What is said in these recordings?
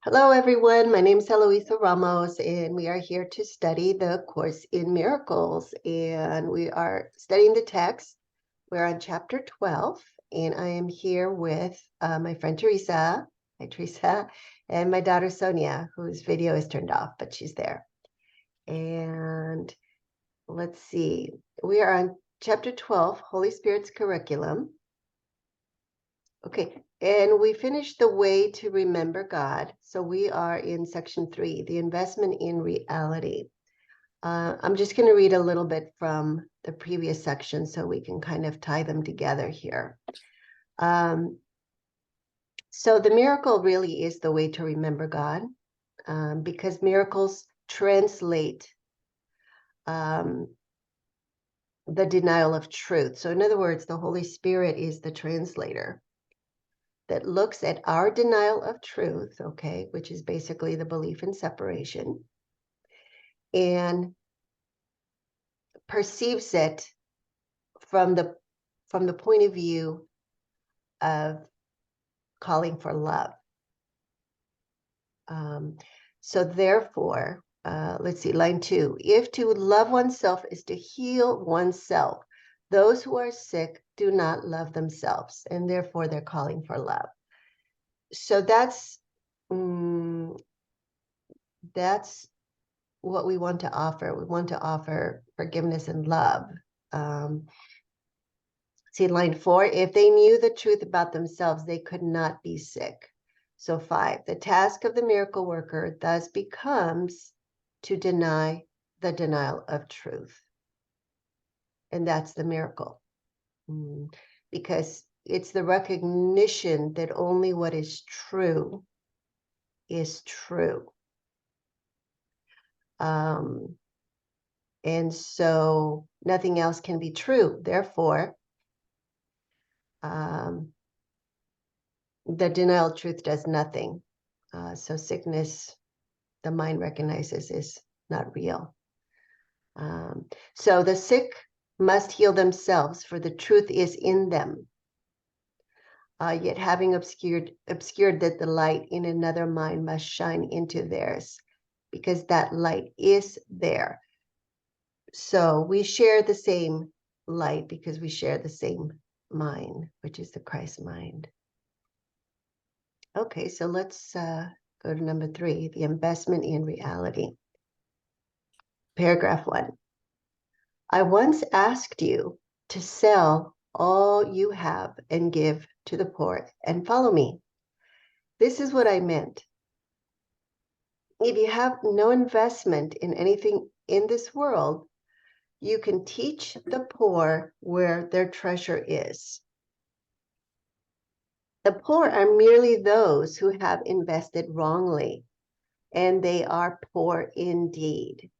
Hello, everyone. My name is Eloisa Ramos, and we are here to study the Course in Miracles. And we are studying the text. We're on chapter 12, and I am here with my friend Teresa. Hi, Teresa. And my daughter Sonia, whose video is turned off, but she's there. And let's see. We are on chapter 12, Holy Spirit's Curriculum. Okay, and we finished the way to remember God. So we are in section 3, the investment in reality. I'm just going to read a little bit from the previous section so we can kind of tie them together here. So the miracle really is the way to remember God, because miracles translate the denial of truth. So in other words, the Holy Spirit is the translator that looks at our denial of truth, okay, which is basically the belief in separation, and perceives it from the point of view of calling for love. So therefore, let's see, line 2. If to love oneself is to heal oneself, those who are sick do not love themselves, and therefore they're calling for love. So that's what we want to offer. We want to offer forgiveness and love. See line 4, if they knew the truth about themselves, they could not be sick. So 5, the task of the miracle worker thus becomes to deny the denial of truth. And that's the miracle. Because it's the recognition that only what is true is true. And so nothing else can be true. Therefore, the denial of truth does nothing. So sickness, the mind recognizes, is not real. So the sick must heal themselves, for the truth is in them. Yet having obscured that the light in another mind must shine into theirs, because that light is there. So we share the same light because we share the same mind, which is the Christ mind. Okay, so let's go to number 3, the investment in reality. Paragraph 1. I once asked you to sell all you have and give to the poor and follow me. This is what I meant. If you have no investment in anything in this world, you can teach the poor where their treasure is. The poor are merely those who have invested wrongly, and they are poor indeed.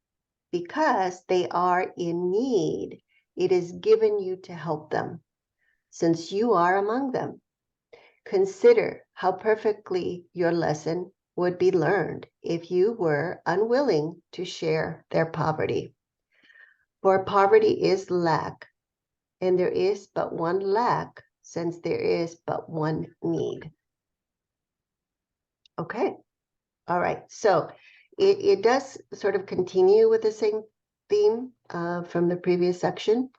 Because they are in need, it is given you to help them, since you are among them. Consider how perfectly your lesson would be learned if you were unwilling to share their poverty. For poverty is lack, and there is but one lack, since there is but one need. Okay. All right. So it does sort of continue with the same theme from the previous section,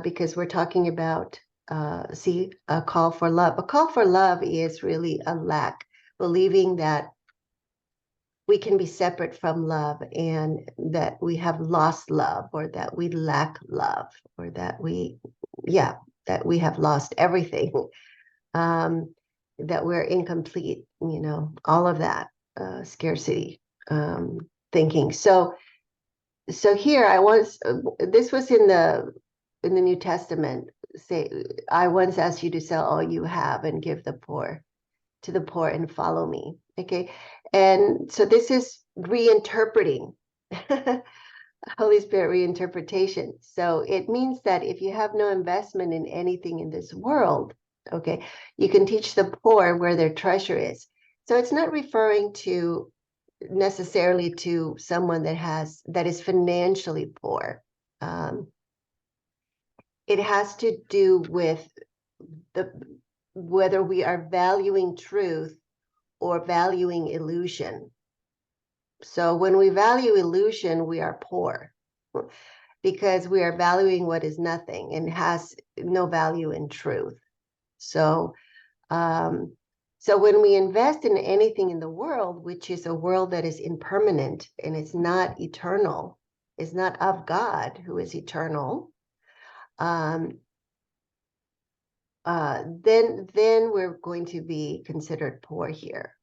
because we're talking about, a call for love. A call for love is really a lack, believing that we can be separate from love and that we have lost love, or that we lack love, or that we have lost everything, that we're incomplete, all of that scarcity thinking. So here this was in the New Testament. Say, I once asked you to sell all you have and give to the poor and follow me. Okay. And so this is reinterpreting, Holy Spirit reinterpretation. So it means that if you have no investment in anything in this world, okay, you can teach the poor where their treasure is. So it's not referring to necessarily to someone that is financially poor. It has to do with whether we are valuing truth or valuing illusion. So when we value illusion, we are poor because we are valuing what is nothing and has no value in truth. So, so when we invest in anything in the world, which is a world that is impermanent and it's not eternal, is not of God, who is eternal, then we're going to be considered poor here.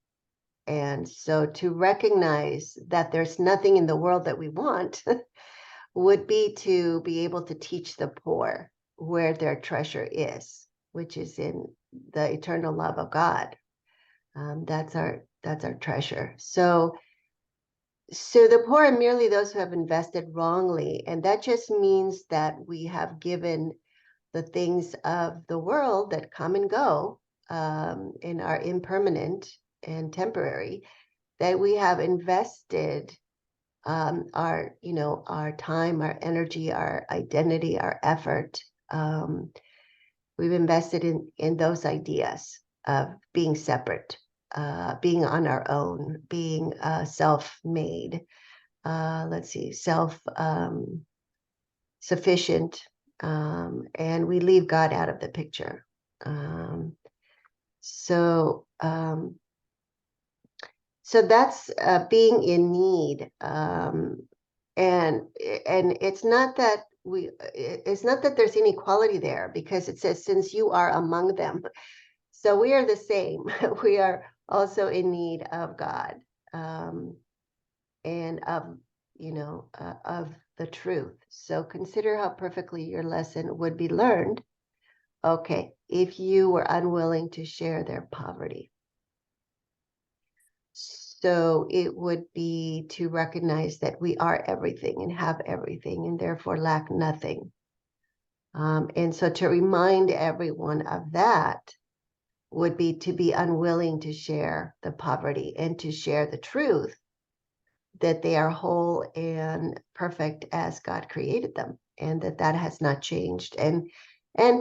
And so to recognize that there's nothing in the world that we want would be to be able to teach the poor where their treasure is, which is in the eternal love of God. That's our treasure. So the poor are merely those who have invested wrongly, and that just means that we have given the things of the world that come and go and are impermanent and temporary, that we have invested our time, our energy, our identity, our effort. We've invested in those ideas of being separate, being on our own, being self-made, self-sufficient, and we leave God out of the picture. So that's being in need, and it's not that there's inequality there, because it says, since you are among them. So we are the same. We are also in need of God, and of the truth. So consider how perfectly your lesson would be learned, okay, if you were unwilling to share their poverty. So it would be to recognize that we are everything and have everything and therefore lack nothing. And so to remind everyone of that would be to be unwilling to share the poverty and to share the truth that they are whole and perfect as God created them, and that has not changed and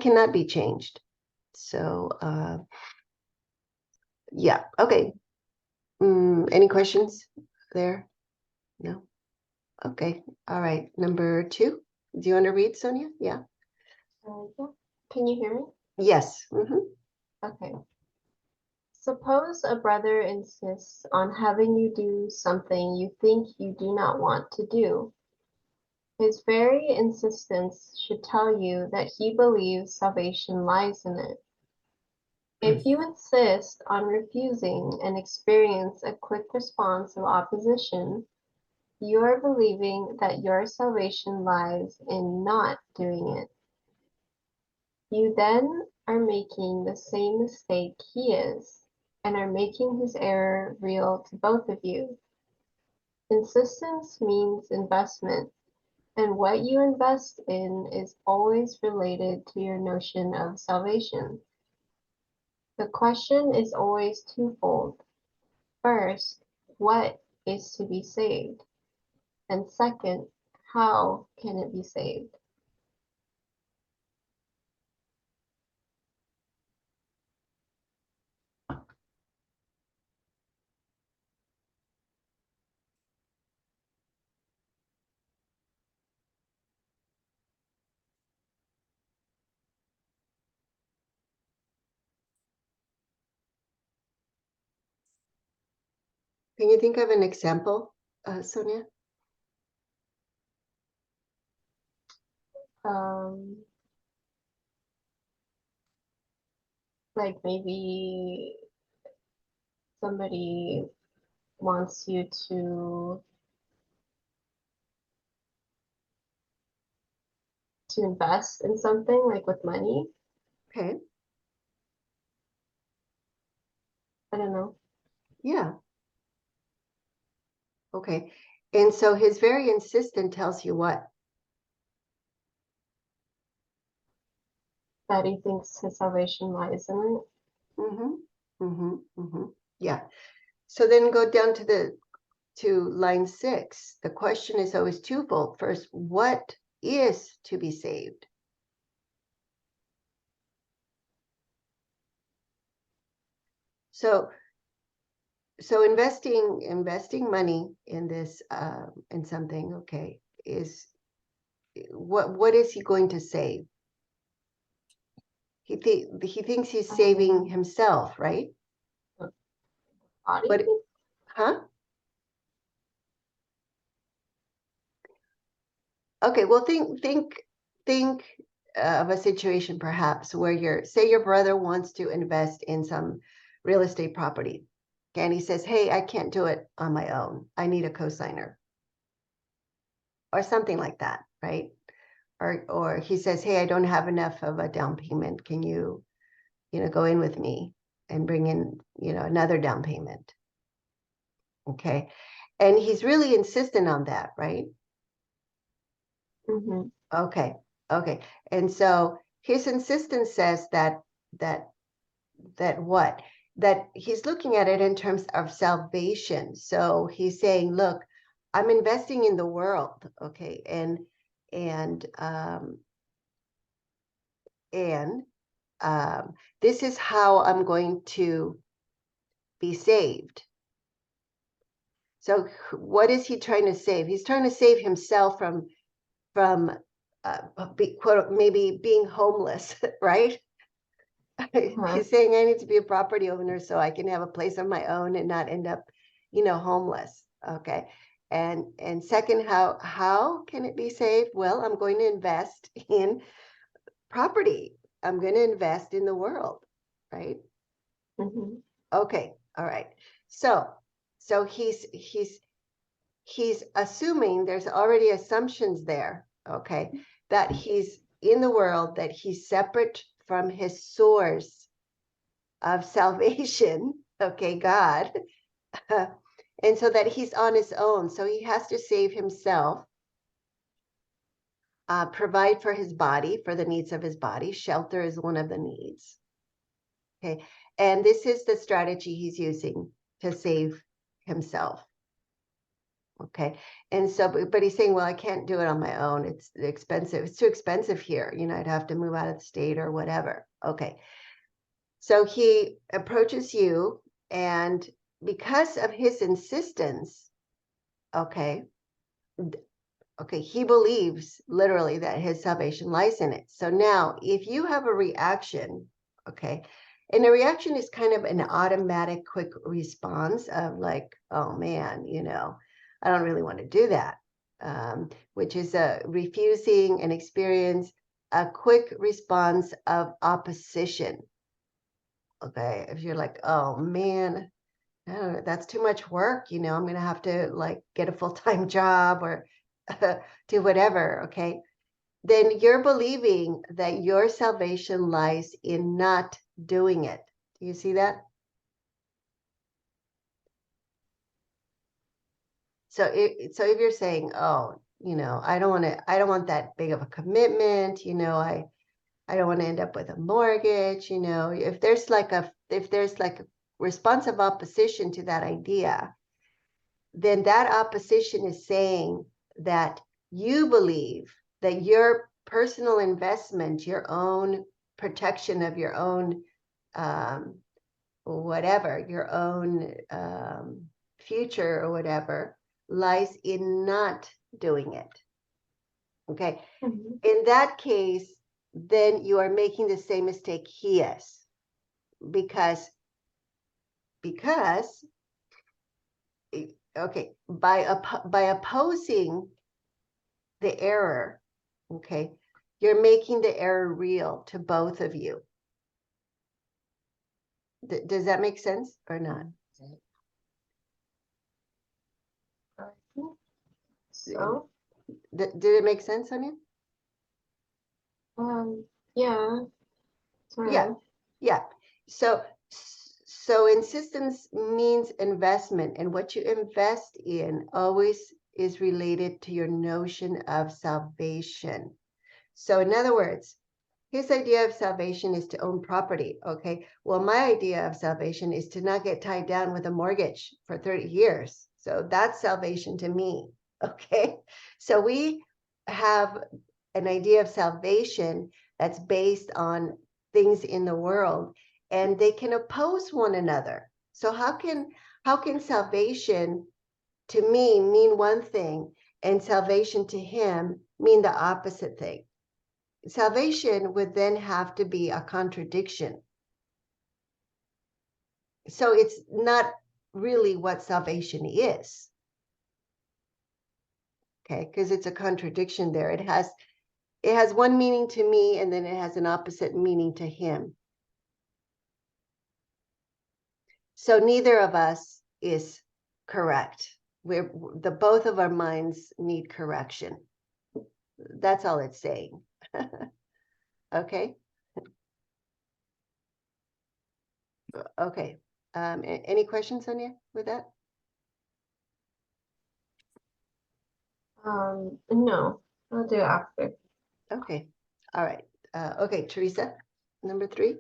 cannot be changed. So yeah, okay. Any questions there? No? Okay. All right. Number 2. Do you want to read, Sonia? Yeah. Yeah. Can you hear me? Yes. Mm-hmm. Okay. Suppose a brother insists on having you do something you think you do not want to do. His very insistence should tell you that he believes salvation lies in it. If you insist on refusing and experience a quick response of opposition, you are believing that your salvation lies in not doing it. You then are making the same mistake he is, and are making his error real to both of you. Insistence means investment, and what you invest in is always related to your notion of salvation. The question is always twofold. First, what is to be saved? And second, how can it be saved? Can you think of an example, Sonia? Like maybe somebody wants you to invest in something, like with money. Okay. I don't know. Yeah. Okay. And so his very insistent tells you what? That he thinks his salvation lies in it. Mm-hmm. Mm-hmm. Mm-hmm. Yeah. So then go down to line 6. The question is always twofold. First, what is to be saved? So so investing money in this, in something, okay, is what is he going to save? He thinks he's saving himself, right? Body? But, huh? Okay, well, think of a situation perhaps where say your brother wants to invest in some real estate property, and he says, "Hey, I can't do it on my own. I need a cosigner," or something like that, right? Or he says, "Hey, I don't have enough of a down payment. Can you, go in with me and bring in, another down payment?" Okay, and he's really insistent on that, right? Mm-hmm. Okay, okay. And so his insistence says that that what? That he's looking at it in terms of salvation. So he's saying, look, I'm investing in the world, okay, and um and this is how I'm going to be saved. So what is he trying to save? He's trying to save himself from quote, maybe being homeless, right? Uh-huh. He's saying I need to be a property owner so I can have a place of my own and not end up, homeless. Okay. And second, how can it be saved? Well, I'm going to invest in property. I'm going to invest in the world, right? Mm-hmm. Okay. All right. So he's assuming there's already assumptions there, okay, that he's in the world, that he's separate from his source of salvation, okay, God, and so that he's on his own. So he has to save himself, provide for his body, for the needs of his body. Shelter is one of the needs, okay, and this is the strategy he's using to save himself. Okay. And so, but he's saying, well, I can't do it on my own. It's expensive. It's too expensive here. I'd have to move out of the state or whatever. Okay. So he approaches you, and because of his insistence, okay, okay, he believes literally that his salvation lies in it. So now, if you have a reaction, okay, and a reaction is kind of an automatic, quick response of like, oh man, I don't really want to do that, which is a refusing and experience a quick response of opposition. Okay, if you're like, oh man, I don't know, that's too much work, I'm gonna have to like get a full-time job or do whatever, okay, then you're believing that your salvation lies in not doing it. Do you see that? So if you're saying, oh, I don't want that big of a commitment, I don't want to end up with a mortgage, if there's like a responsive opposition to that idea, then that opposition is saying that you believe that your personal investment, your own protection of your own whatever, your own future or whatever, lies in not doing it. Okay. Mm-hmm. In that case, then you are making the same mistake he is, because because okay, by opposing the error, okay, you're making the error real to both of you. Does that make sense or not? I think so. Did it make sense, Sonia? Yeah, sort Yeah, of. yeah. So insistence means investment, and what you invest in always is related to your notion of salvation. So in other words, his idea of salvation is to own property. Okay. Well, my idea of salvation is to not get tied down with a mortgage for 30 years. So that's salvation to me. Okay. So we have an idea of salvation that's based on things in the world, and they can oppose one another. So how can salvation to me mean one thing and salvation to him mean the opposite thing? Salvation would then have to be a contradiction. So it's not really what salvation is. Okay, because it's a contradiction there. It has one meaning to me, and then it has an opposite meaning to him. So neither of us is correct. Both of our minds need correction. That's all it's saying. Okay. Okay. Any questions, Sonia, with that? No, I'll do it after. Okay. All right. Okay, Teresa, number 3.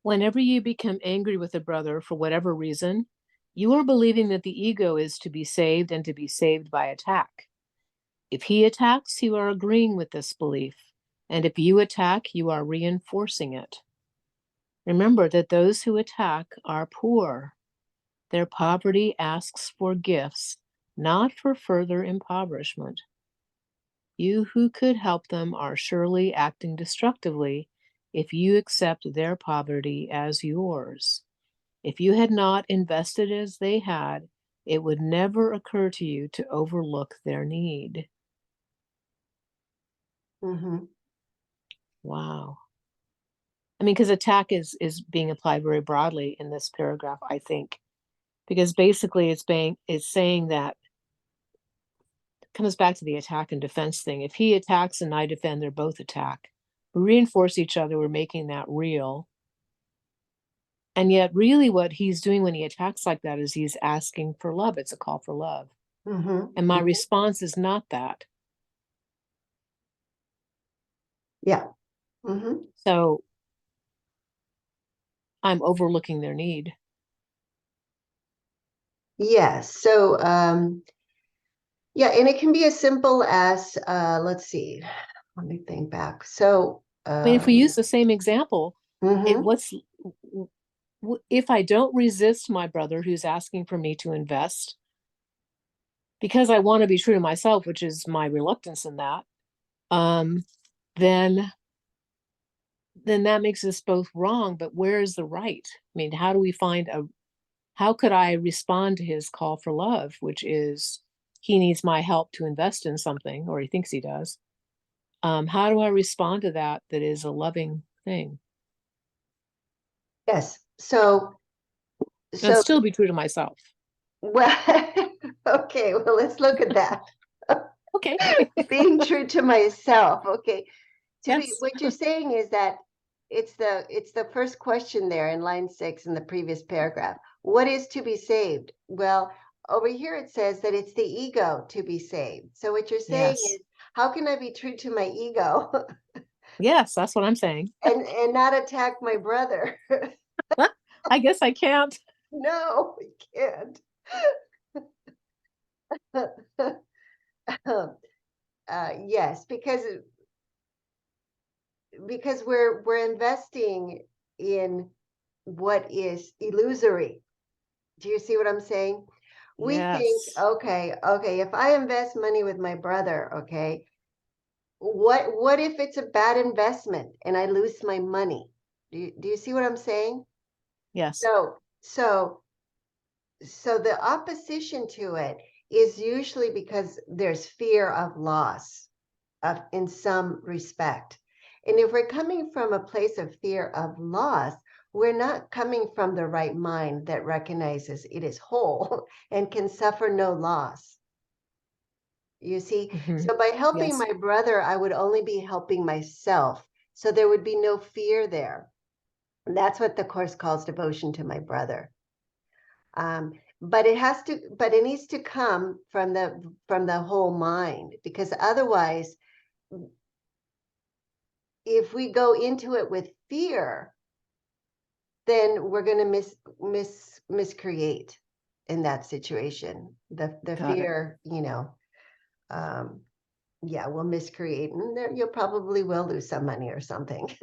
Whenever you become angry with a brother for whatever reason, you are believing that the ego is to be saved and to be saved by attack. If he attacks, you are agreeing with this belief. And if you attack, you are reinforcing it. Remember that those who attack are poor. Their poverty asks for gifts, not for further impoverishment. You who could help them are surely acting destructively if you accept their poverty as yours. If you had not invested as they had, it would never occur to you to overlook their need. Mm-hmm. Wow. I mean, because attack is being applied very broadly in this paragraph, I think, because basically it's saying that it comes back to the attack and defense thing. If he attacks and I defend, they're both attack. We reinforce each other. We're making that real. And yet, really, what he's doing when he attacks like that is he's asking for love. It's a call for love. Mm-hmm. And my response is not that. Yeah. Mm-hmm. So I'm overlooking their need. Yes. So, yeah, and it can be as simple as, let's see, let me think back. So, I mean, if we use the same example, mm-hmm. if I don't resist my brother who's asking for me to invest because I want to be true to myself, which is my reluctance in that, then that makes us both wrong. But where is the right? I mean, how could I respond to his call for love, which is he needs my help to invest in something, or he thinks he does? How do I respond to that is a loving thing? Yes. So, And still be true to myself. well, okay, well, let's look at that. Okay. Being true to myself. Okay. Yes. What you're saying is that it's the first question there in line 6 in the previous paragraph. What is to be saved? Well, over here it says that it's the ego to be saved. So what you're saying Yes. is, how can I be true to my ego Yes, that's what I'm saying. and not attack my brother? I guess I can't. No, we can't. Yes, because we're investing in what is illusory. Do you see what I'm saying? We think, Yes. okay, if I invest money with my brother, okay, what if it's a bad investment and I lose my money? Do you see what I'm saying? Yes. So the opposition to it is usually because there's fear of loss in some respect. And if we're coming from a place of fear of loss, we're not coming from the right mind that recognizes it is whole and can suffer no loss. You see, so by helping Yes. my brother, I would only be helping myself. So there would be no fear there. And that's what the Course calls devotion to my brother. But it needs to come from the whole mind, because otherwise, if we go into it with fear, then we're going to miscreate in that situation. The Got fear, yeah, we'll miscreate, and there you probably will lose some money or something,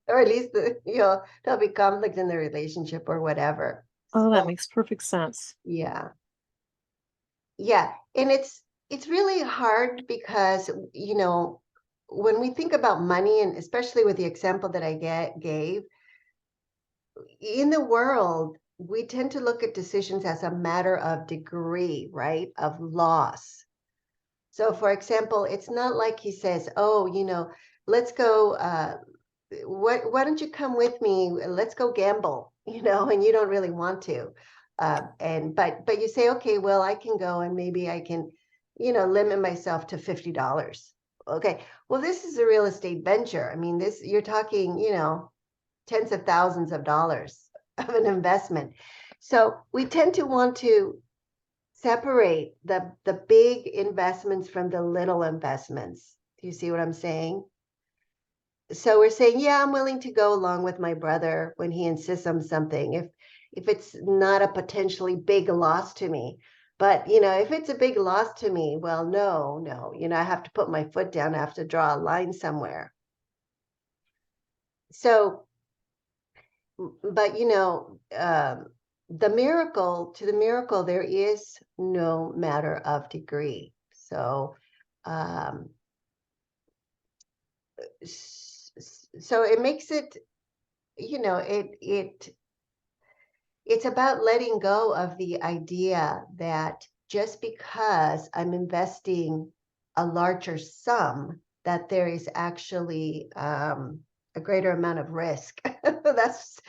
or at least there'll be conflict in the relationship or whatever. Oh, that So, makes perfect sense. yeah. Yeah, and it's really hard because, when we think about money, and especially with the example that I gave, in the world, we tend to look at decisions as a matter of degree, right? Of loss. So, for example, it's not like he says, "Oh, let's go. Why don't you come with me? Let's go gamble." And you don't really want to. But you say, "Okay, well, I can go, and maybe I can, limit myself to $50." Okay. Well, this is a real estate venture. I mean, this you're talking, tens of thousands of dollars of an investment. So we tend to want to separate the big investments from the little investments. Do you see what I'm saying? So we're saying, yeah, I'm willing to go along with my brother when he insists on something, if it's not a potentially big loss to me. But if it's a big loss to me, well, no, I have to put my foot down. I have to draw a line somewhere. So, but the miracle, there is no matter of degree. So, um, so it makes it, it's about letting go of the idea that just because I'm investing a larger sum, that there is actually a greater amount of risk. That's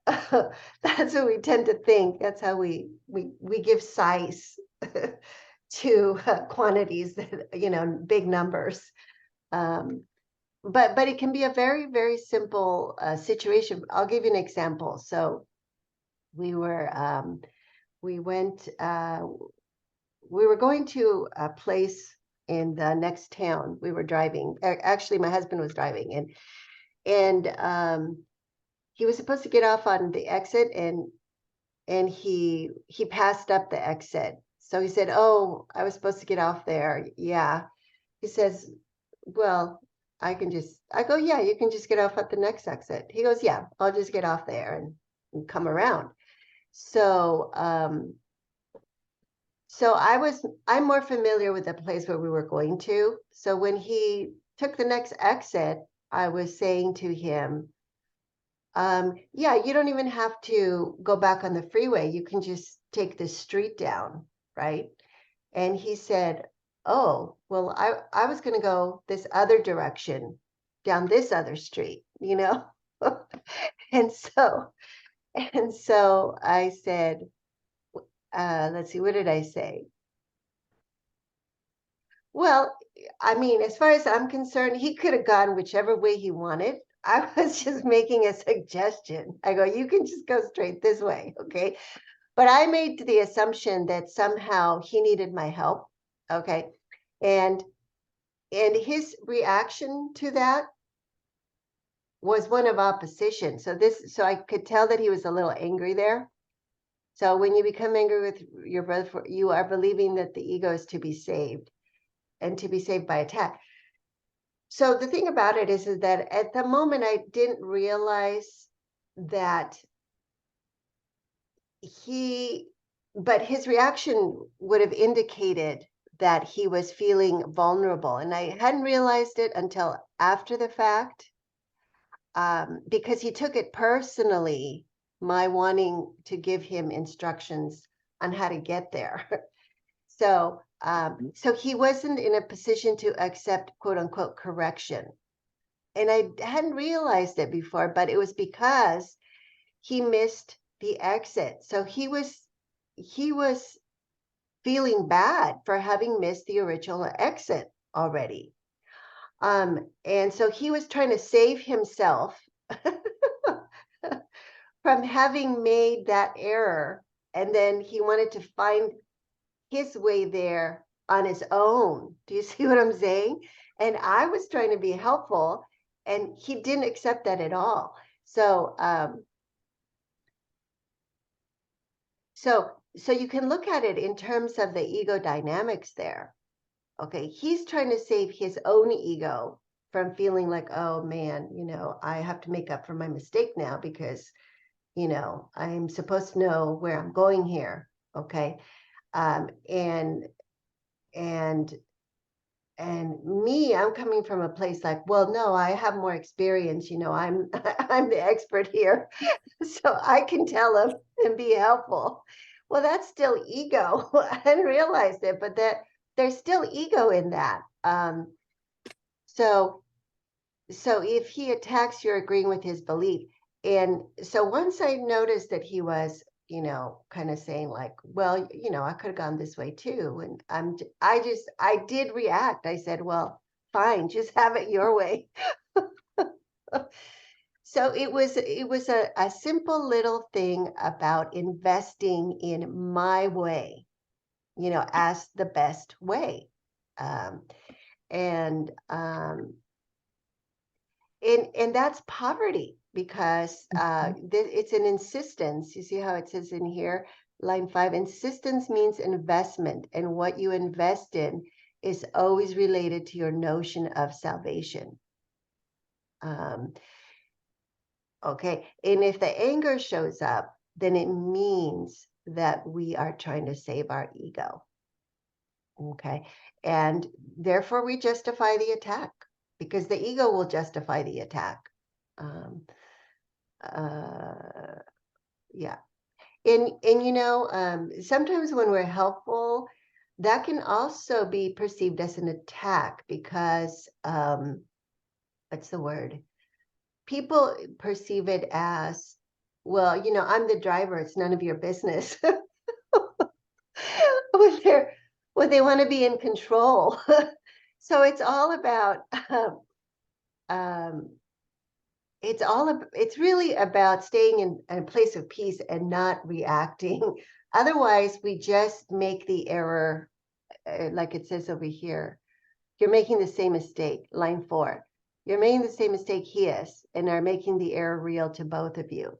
that's what we tend to think. That's how we give size to quantities that big numbers. Um, but it can be a very, very simple situation. I'll give you an example. So we were we went we were going to a place in the next town. We were driving. Actually, my husband was driving, and he was supposed to get off on the exit, and he passed up the exit. So he said, "Oh, I was supposed to get off there." Yeah. He says, "Well, I go, yeah, you can just get off at the next exit." He goes, "Yeah, I'll just get off there and come around." So, I'm more familiar with the place where we were going to. So when he took the next exit, I was saying to him, yeah, you don't even have to go back on the freeway. You can just take the street down, right? And he said, "Oh, well, I was going to go this other direction down this other street, you know?" And so, and so I said, let's see, what did I say? Well, I mean, as far as I'm concerned, he could have gone whichever way he wanted. I was just making a suggestion. I go, you can just go straight this way, okay? But I made the assumption that somehow he needed my help, okay? And his reaction to that was one of opposition. So I could tell that he was a little angry there. So when you become angry with your brother, you are believing that the ego is to be saved and to be saved by attack. So the thing about it is that at the moment I didn't realize that but his reaction would have indicated that he was feeling vulnerable. And I hadn't realized it until after the fact, because he took it personally, my wanting to give him instructions on how to get there. So he wasn't in a position to accept quote unquote correction. And I hadn't realized it before, but it was because he missed the exit. So he was feeling bad for having missed the original exit already. And so he was trying to save himself from having made that error. And then he wanted to find his way there on his own. Do you see what I'm saying? And I was trying to be helpful, and he didn't accept that at all. So, so you can look at it in terms of the ego dynamics there. Okay, he's trying to save his own ego from feeling like, oh man, I have to make up for my mistake now because you know, I'm supposed to know where I'm going here. Okay. And me, I'm coming from a place like, well, no, I have more experience, you know, I'm I'm the expert here. So I can tell him and be helpful. Well, that's still ego. I hadn't realized it, but that there's still ego in that. So if he attacks, you're agreeing with his belief. And so once I noticed that he was, you know, kind of saying like, well, you know, I could have gone this way too. And I did react. I said, well, fine, just have it your way. So it was a simple little thing about investing in my way, you know, as the best way. Um, and that's poverty, because it's an insistence. You see how it says in here, line 5, insistence means investment, and what you invest in is always related to your notion of salvation. Okay, and if the anger shows up, then it means that we are trying to save our ego. Okay, and therefore we justify the attack, because the ego will justify the attack. Yeah, and you know, sometimes when we're helpful, that can also be perceived as an attack, because what's the word? People perceive it as, well, you know, I'm the driver, it's none of your business. when they want to be in control. So it's all about um, it's really about staying in a place of peace and not reacting. Otherwise, we just make the error, like it says over here. You're making the same mistake, line 4. You're making the same mistake he is, and are making the error real to both of you.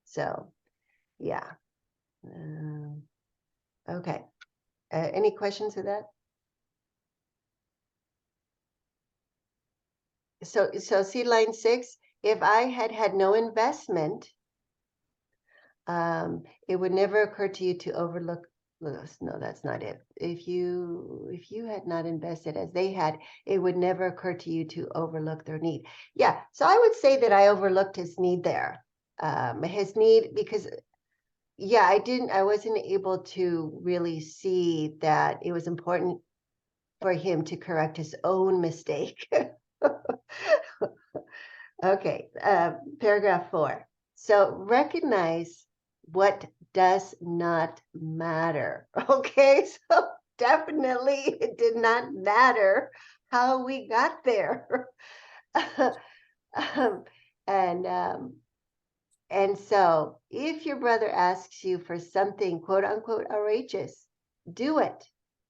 So, yeah. Okay. Any questions with that? So see line 6. If I had had no investment, it would never occur to you to overlook. No, that's not it. If you had not invested as they had, it would never occur to you to overlook their need. Yeah, so I would say that I overlooked his need there. His need, because yeah, I wasn't able to really see that it was important for him to correct his own mistake. Okay, paragraph 4. So recognize what does not matter. Okay, so definitely it did not matter how we got there. um, and um, and so if your brother asks you for something quote unquote outrageous, do it,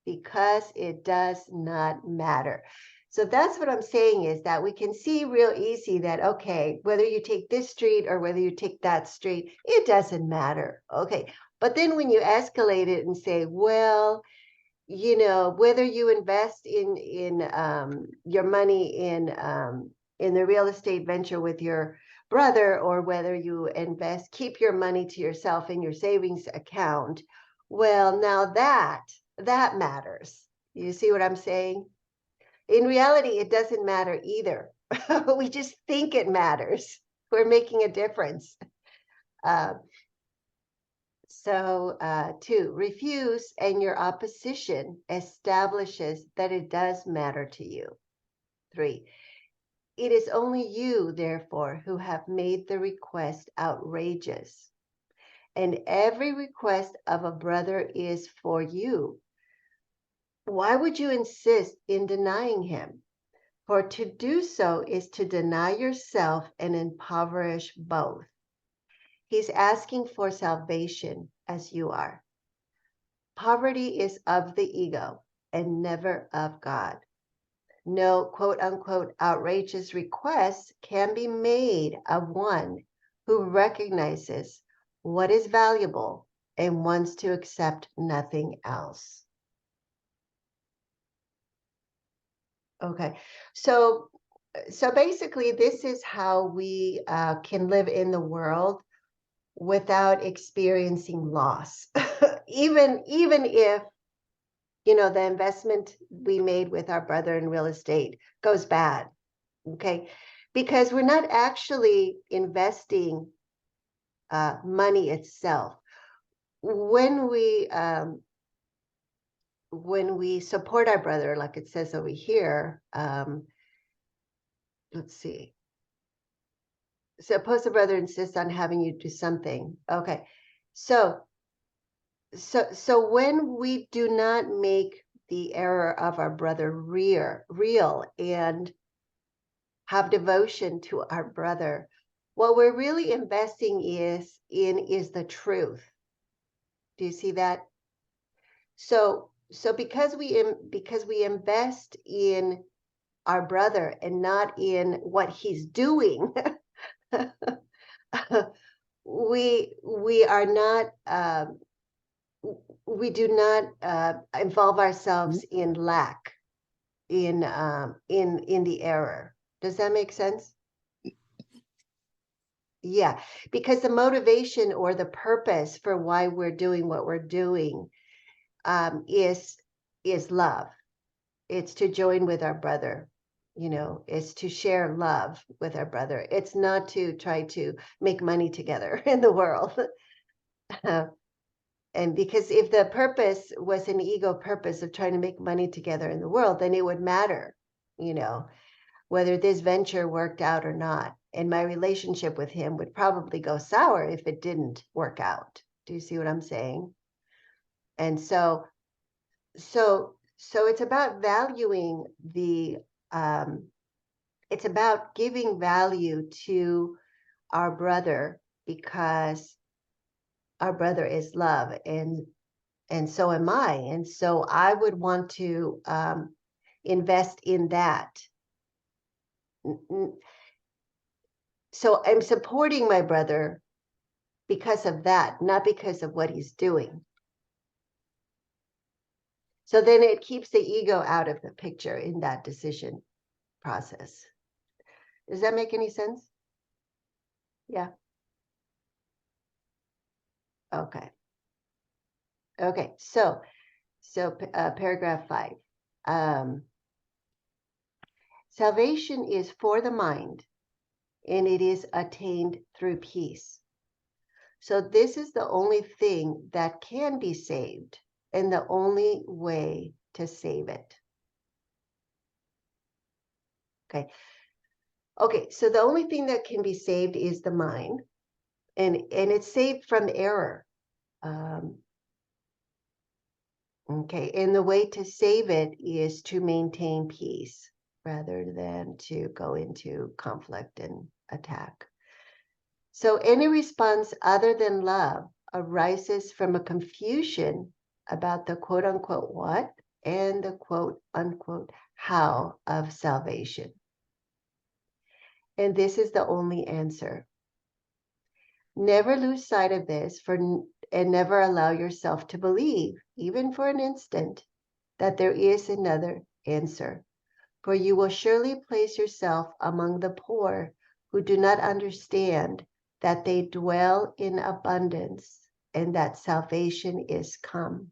because it does not matter. So that's what I'm saying, is that we can see real easy that, okay, whether you take this street or whether you take that street, it doesn't matter. Okay. But then when you escalate it and say, well, you know, whether you invest in your money in the real estate venture with your brother, or whether you keep your money to yourself in your savings account, well, now that matters. You see what I'm saying? In reality, it doesn't matter either. We just think it matters. We're making a difference. So 2, refuse, and your opposition establishes that it does matter to you. 3, it is only you, therefore, who have made the request outrageous. And every request of a brother is for you. Why would you insist in denying him? For to do so is to deny yourself and impoverish both. He's asking for salvation as you are. Poverty is of the ego and never of God. No quote unquote outrageous requests can be made of one who recognizes what is valuable and wants to accept nothing else. Okay, so basically this is how we can live in the world without experiencing loss. even if, you know, the investment we made with our brother in real estate goes bad, okay? Because we're not actually investing money itself. When we support our brother, like it says over here, let's see. Suppose the brother insists on having you do something. Okay, so when we do not make the error of our brother real and have devotion to our brother, what we're really investing is the truth. Do you see that? So because we invest in our brother and not in what he's doing, we are not we do not involve ourselves in lack, in the error. Does that make sense? Yeah, because the motivation or the purpose for why we're doing what we're doing is love. It's to join with our brother, you know, it's to share love with our brother. It's not to try to make money together in the world. And because if the purpose was an ego purpose of trying to make money together in the world, then it would matter, you know, whether this venture worked out or not. And my relationship with him would probably go sour if it didn't work out. Do you see what I'm saying? And so it's about valuing the, it's about giving value to our brother, because our brother is love, and so am I. And so I would want to invest in that. So I'm supporting my brother because of that, not because of what he's doing. So then it keeps the ego out of the picture in that decision process. Does that make any sense? Yeah. Okay. Okay. So paragraph 5. Salvation is for the mind, and it is attained through peace. So this is the only thing that can be saved, and the only way to save it. Okay. Okay, so the only thing that can be saved is the mind, and it's saved from error. Okay, and the way to save it is to maintain peace rather than to go into conflict and attack. So any response other than love arises from a confusion about the quote unquote what and the quote unquote how of salvation. And this is the only answer. Never lose sight of this, and never allow yourself to believe, even for an instant, that there is another answer. For you will surely place yourself among the poor who do not understand that they dwell in abundance and that salvation is come.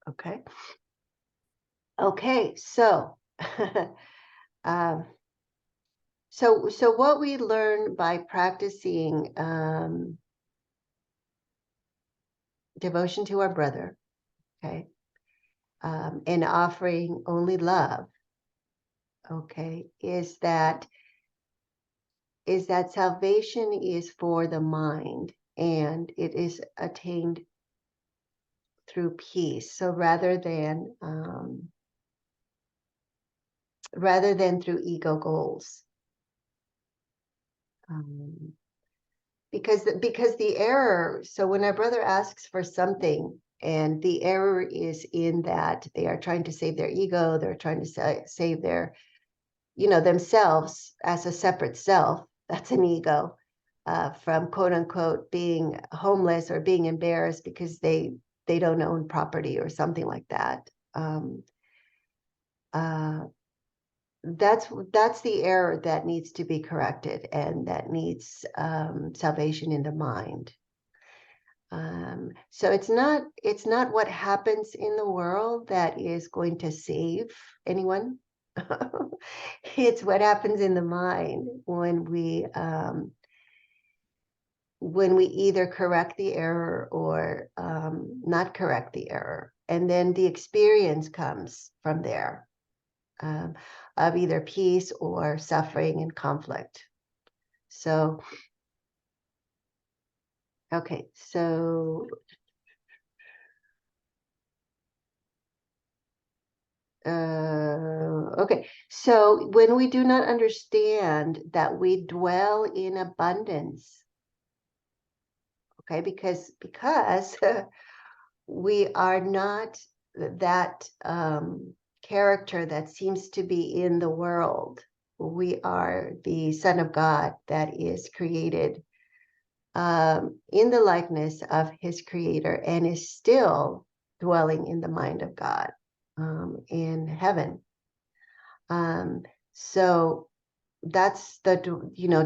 Okay. Okay, so so what we learn by practicing devotion to our brother, okay, and offering only love, okay, is that salvation is for the mind, and it is attained through peace. So rather than through ego goals, because the error. So when our brother asks for something, and the error is in that they are trying to save their ego, they're trying to save their, you know, themselves as a separate self. That's an ego, from quote unquote being homeless or being embarrassed because they don't own property or something like that. that's the error that needs to be corrected, and that needs salvation in the mind. So it's not what happens in the world that is going to save anyone. It's what happens in the mind when we either correct the error or not correct the error, and then the experience comes from there, of either peace or suffering and conflict. So, okay, so okay, so when we do not understand that we dwell in abundance, okay, because we are not that character that seems to be in the world. We are the Son of God that is created in the likeness of his Creator, and is still dwelling in the mind of God in heaven. So that's the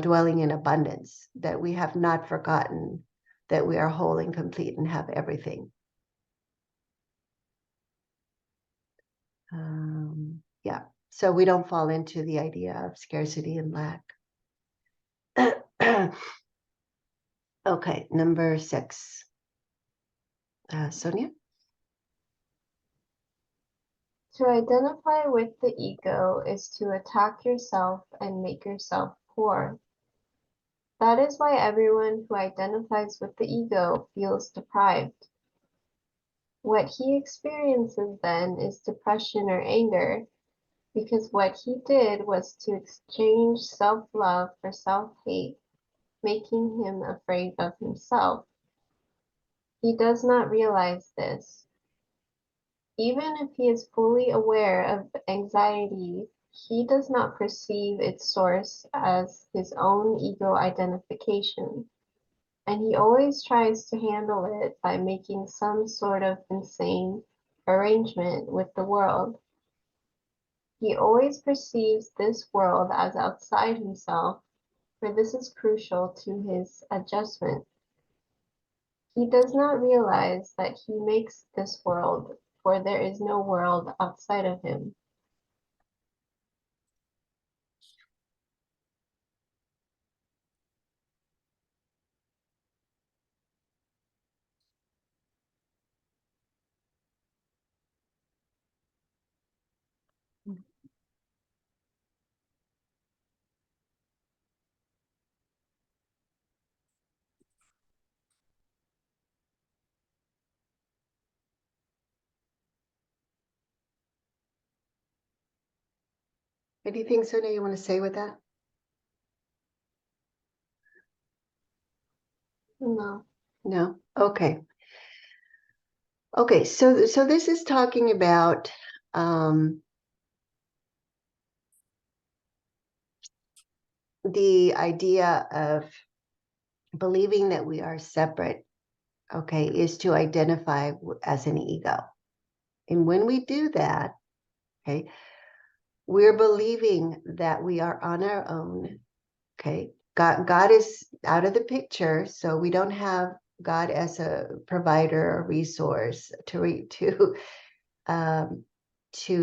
dwelling in abundance, that we have not forgotten that we are whole and complete and have everything. Yeah, so we don't fall into the idea of scarcity and lack. Okay, number 6. Sonia? To identify with the ego is to attack yourself and make yourself poor. That is why everyone who identifies with the ego feels deprived. What he experiences then is depression or anger, because what he did was to exchange self-love for self-hate, making him afraid of himself. He does not realize this. Even if he is fully aware of anxiety, he does not perceive its source as his own ego identification, and he always tries to handle it by making some sort of insane arrangement with the world. He always perceives this world as outside himself, for this is crucial to his adjustment. He does not realize that he makes this world, for there is no world outside of him. Anything, Sonia, you want to say with that? No. No? Okay. Okay, so this is talking about the idea of believing that we are separate, okay, is to identify as an ego. And when we do that, okay, we're believing that we are on our own, okay? God is out of the picture, so we don't have God as a provider or resource to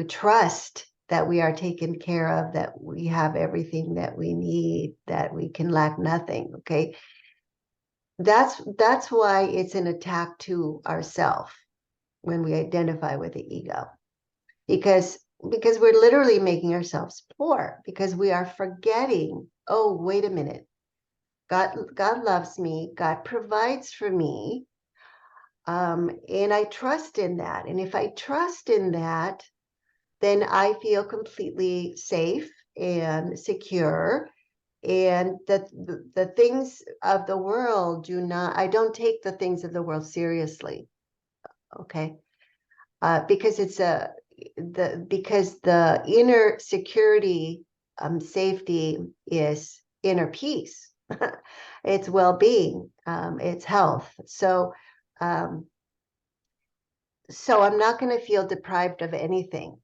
trust that we are taken care of, that we have everything that we need, that we can lack nothing, okay? That's why it's an attack to ourself when we identify with the ego, because we're literally making ourselves poor, because we are forgetting, oh, wait a minute, God loves me, God provides for me, and I trust in that. And if I trust in that, then I feel completely safe and secure. And the things of the world I don't take the things of the world seriously. Okay. Because because the inner security, safety is inner peace. It's well-being, it's health. So I'm not going to feel deprived of anything.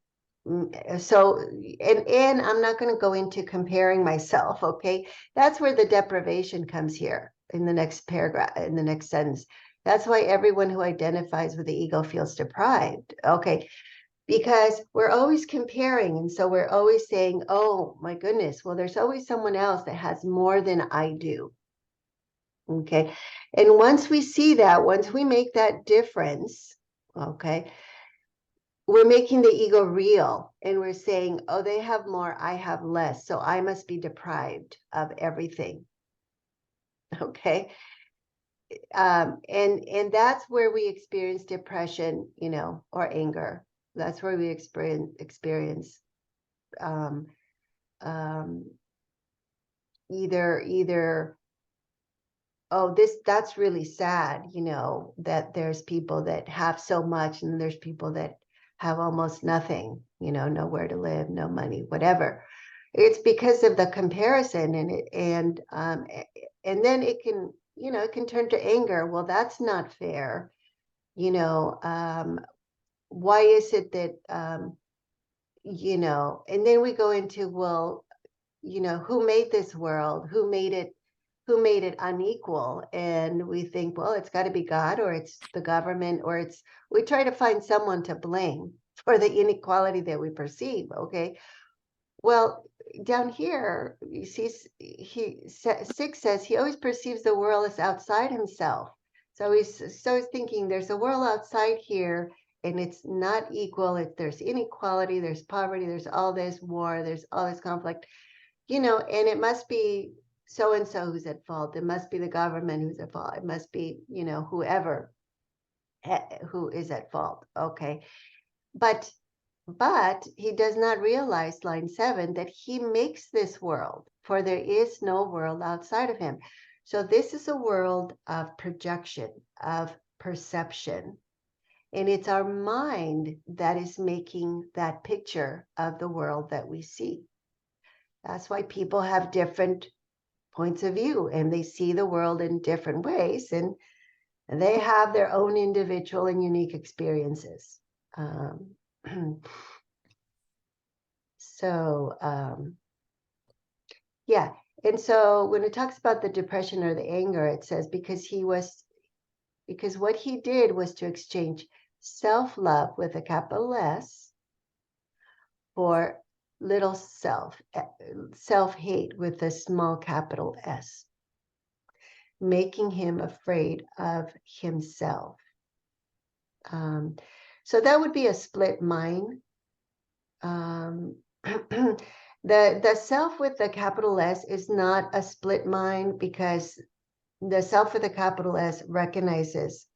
So, and I'm not going to go into comparing myself, okay? That's where the deprivation comes here in the next paragraph, in the next sentence. That's why everyone who identifies with the ego feels deprived, okay? Because we're always comparing, and so we're always saying, oh my goodness, well, there's always someone else that has more than I do, okay? And once we see that, once we make that difference, okay, we're making the ego real, and we're saying, oh, they have more, I have less, so I must be deprived of everything, okay? And that's where we experience depression, you know, or anger. That's where we experience um, um, either oh, that's really sad, you know, that there's people that have so much, and there's people that have almost nothing, you know, nowhere to live, no money, whatever. It's because of the comparison, and then it can, you know, it can turn to anger. Well, that's not fair, you know. Why is it that you know? And then we go into, well, you know, who made this world? Who made it unequal? And we think, well, it's got to be God, or it's the government, or we try to find someone to blame for the inequality that we perceive, okay? Well, down here, you see, 6 says he always perceives the world as outside himself. So he's thinking there's a world outside here, and it's not equal. There's inequality, there's poverty, there's all this war, there's all this conflict, you know, and it must be so and so who's at fault. It must be the government who's at fault. It must be, you know, whoever who is at fault. Okay, but he does not realize, line 7, that he makes this world, for there is no world outside of him. So this is a world of projection, of perception, and it's our mind that is making that picture of the world that we see. That's why people have different points of view, and they see the world in different ways, and they have their own individual and unique experiences. Yeah, and so when it talks about the depression or the anger, it says because what he did was to exchange self-love with a capital S for little self-hate with a small capital S, making him afraid of himself. So that would be a split mind. The self with the capital S is not a split mind, because the self with a capital S recognizes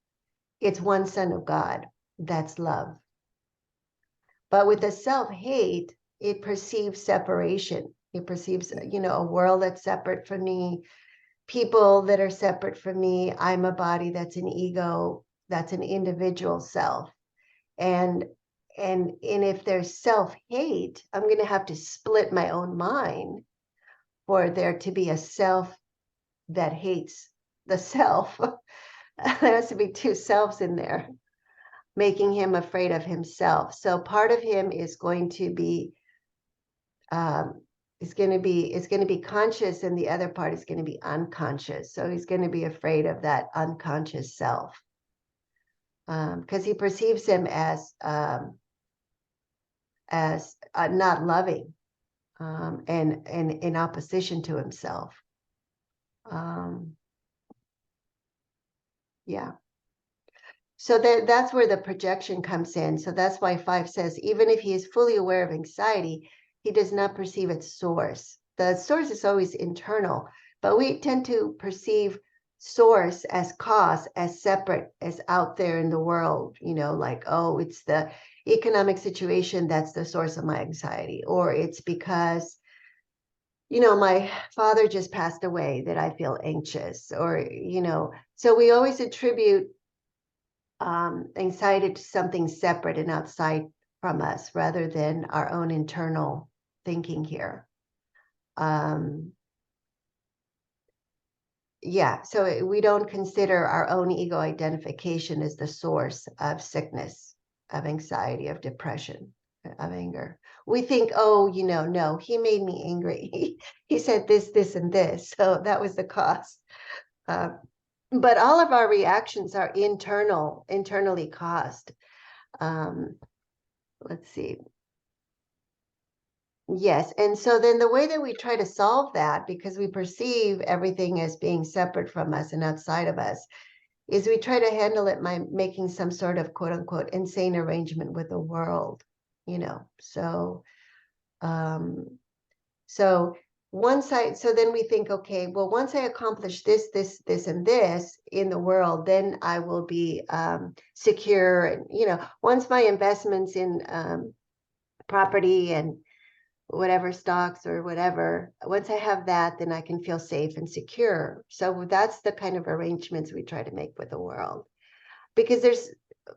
it's one son of God. That's love. But with the self-hate, it perceives separation. It perceives, you know, a world that's separate from me, people that are separate from me. I'm a body, that's an ego, that's an individual self. And if there's self-hate, I'm going to have to split my own mind for there to be a self that hates the self. There has to be two selves in there, making him afraid of himself. So part of him is going to be conscious, and the other part is going to be unconscious. So he's going to be afraid of that unconscious self, because he perceives him as not loving, and in opposition to himself. Yeah. So that's where the projection comes in. So that's why 5 says, even if he is fully aware of anxiety, he does not perceive its source. The source is always internal, but we tend to perceive source as cause, as separate, as out there in the world, you know, like, oh, it's the economic situation that's the source of my anxiety, or it's because, you know, my father just passed away that I feel anxious, or, you know, so we always attribute anxiety to something separate and outside from us, rather than our own internal thinking here. Yeah, so we don't consider our own ego identification as the source of sickness, of anxiety, of depression. of anger. We think, oh, no, he made me angry. He said this, this, and this. So that was the cause. But all of our reactions are internally caused. Let's see. Yes. And so then the way that we try to solve that, because we perceive everything as being separate from us and outside of us, is we try to handle it by making some sort of quote unquote insane arrangement with the world, So, so so then we think, okay, well, once I accomplish this, this, and this in the world, then I will be secure. And, once my investments in property and whatever stocks or whatever, once I have that, then I can feel safe and secure. So that's the kind of arrangements we try to make with the world, because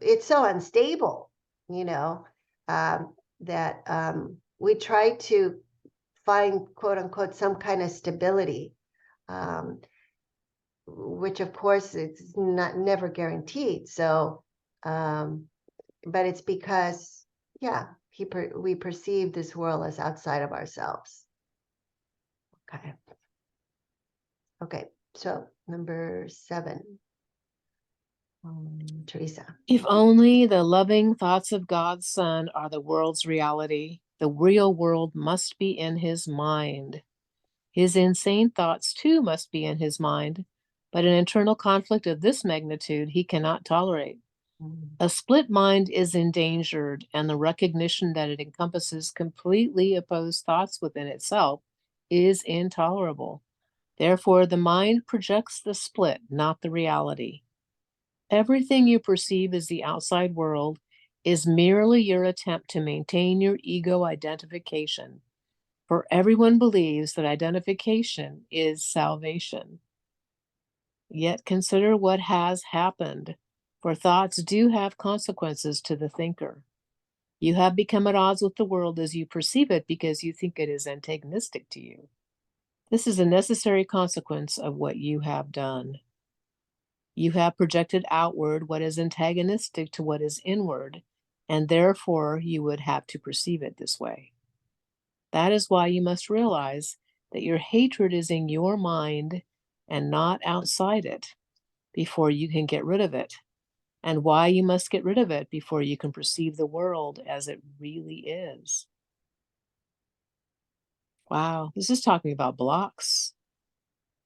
it's so unstable, that we try to find quote unquote some kind of stability, which of course it's never guaranteed. So, but it's because, yeah, we perceive this world as outside of ourselves. Okay, so number 7. Teresa. If only the loving thoughts of God's Son are the world's reality, the real world must be in his mind. His insane thoughts, too, must be in his mind, but an internal conflict of this magnitude he cannot tolerate. A split mind is endangered, and the recognition that it encompasses completely opposed thoughts within itself is intolerable. Therefore, the mind projects the split, not the reality. Everything you perceive as the outside world is merely your attempt to maintain your ego identification, for everyone believes that identification is salvation. Yet consider what has happened, for thoughts do have consequences to the thinker. You have become at odds with the world as you perceive it because you think it is antagonistic to you. This is a necessary consequence of what you have done. You have projected outward what is antagonistic to what is inward, and therefore you would have to perceive it this way. That is why you must realize that your hatred is in your mind and not outside it before you can get rid of it, and why you must get rid of it before you can perceive the world as it really is. Wow, this is talking about blocks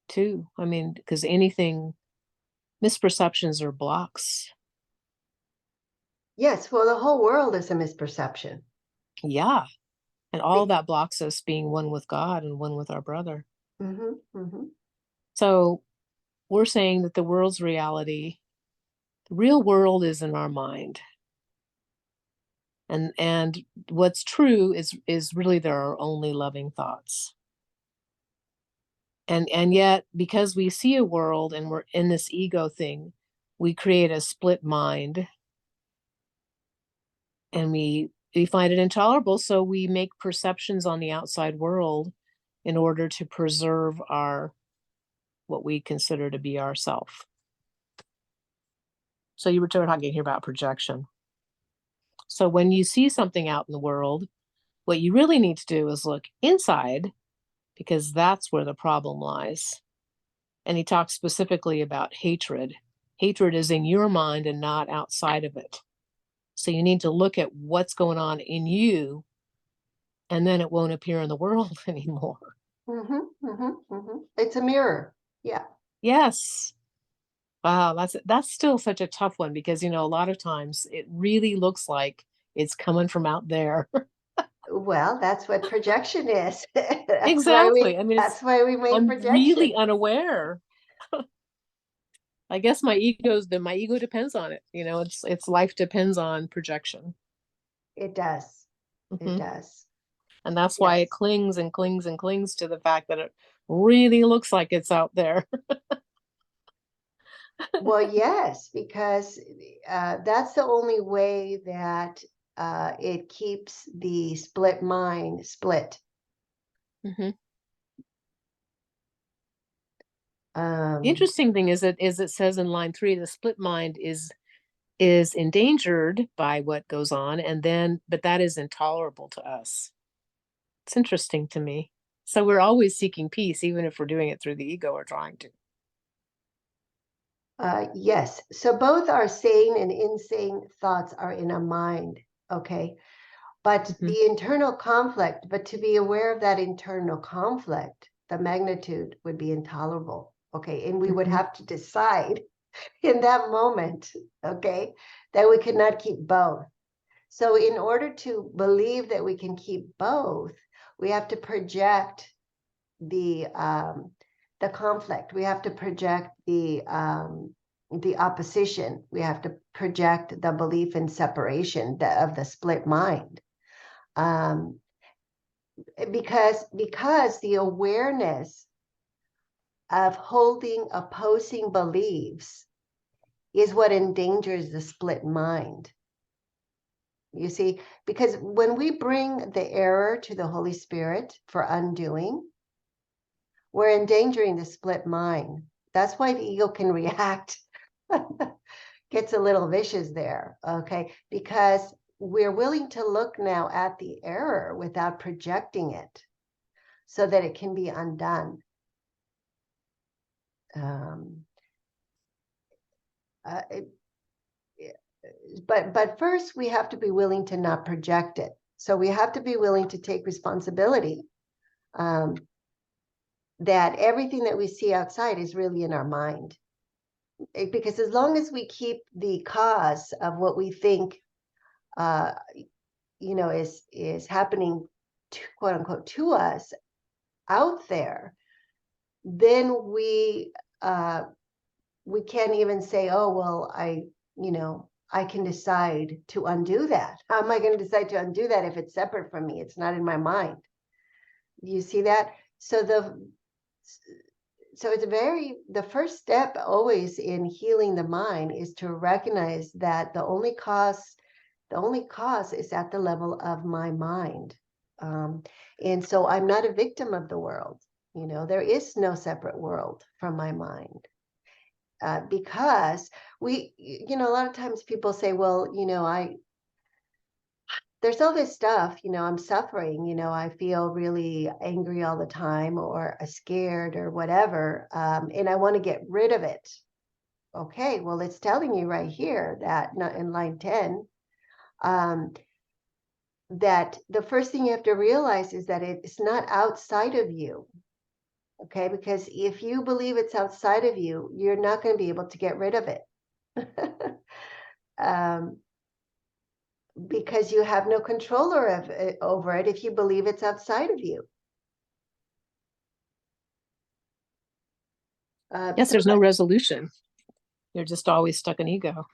too. I mean, because misperceptions are blocks. Yes, well, the whole world is a misperception. Yeah. And all that blocks us being one with God and one with our brother. So we're saying that the world's reality, the real world is in our mind. And what's true is really there are only loving thoughts. And yet, because we see a world and we're in this ego thing, we create a split mind, and we find it intolerable. So we make perceptions on the outside world in order to preserve what we consider to be ourself. So you were talking here about projection. So when you see something out in the world, what you really need to do is look inside, because that's where the problem lies. And he talks specifically about hatred. Hatred is in your mind and not outside of it. So you need to look at what's going on in you, and then it won't appear in the world anymore. It's a mirror. Yeah. Yes. Wow, that's still such a tough one, because a lot of times it really looks like it's coming from out there. Well, that's what projection is. Exactly. I mean, that's why we make I'm really projection. unaware. I guess my ego depends on it. It's life depends on projection. It does. It does. And that's why it clings and clings and clings to the fact that it really looks like it's out there. Well, yes, because that's the only way that it keeps the split mind split. The interesting thing is it says in line 3, the split mind is is endangered by what goes on, but that is intolerable to us. It's interesting to me. So we're always seeking peace, even if we're doing it through the ego or trying to. Yes. So both our sane and insane thoughts are in our mind. Okay. But the internal conflict, but to be aware of that internal conflict, the magnitude would be intolerable. Okay. And we would have to decide in that moment, okay, that we could not keep both. So in order to believe that we can keep both, we have to project the conflict. We have to project the opposition. We have to project the belief in separation of the split mind. Because the awareness of holding opposing beliefs is what endangers the split mind. You see, because when we bring the error to the Holy Spirit for undoing, we're endangering the split mind. That's why the ego can react. Gets a little vicious there, okay? Because we're willing to look now at the error without projecting it so that it can be undone. But first we have to be willing to not project it. So we have to be willing to take responsibility that everything that we see outside is really in our mind. Because as long as we keep the cause of what we think is happening to, quote unquote, to us out there, then we can't even say, oh, well, I can decide to undo that. How am I going to decide to undo that if it's separate from me? It's not in my mind. You see that? So the first step always in healing the mind is to recognize that the only cause is at the level of my mind. And so I'm not a victim of the world. There is no separate world from my mind. Because a lot of times people say, well, there's all this stuff, I'm suffering, I feel really angry all the time or scared or whatever, and I want to get rid of it. Okay, well, it's telling you right here that in line 10, that the first thing you have to realize is that it's not outside of you. Okay, because if you believe it's outside of you, you're not going to be able to get rid of it. Because you have no control over it if you believe it's outside of you. Yes, there's no resolution. You're just always stuck in ego.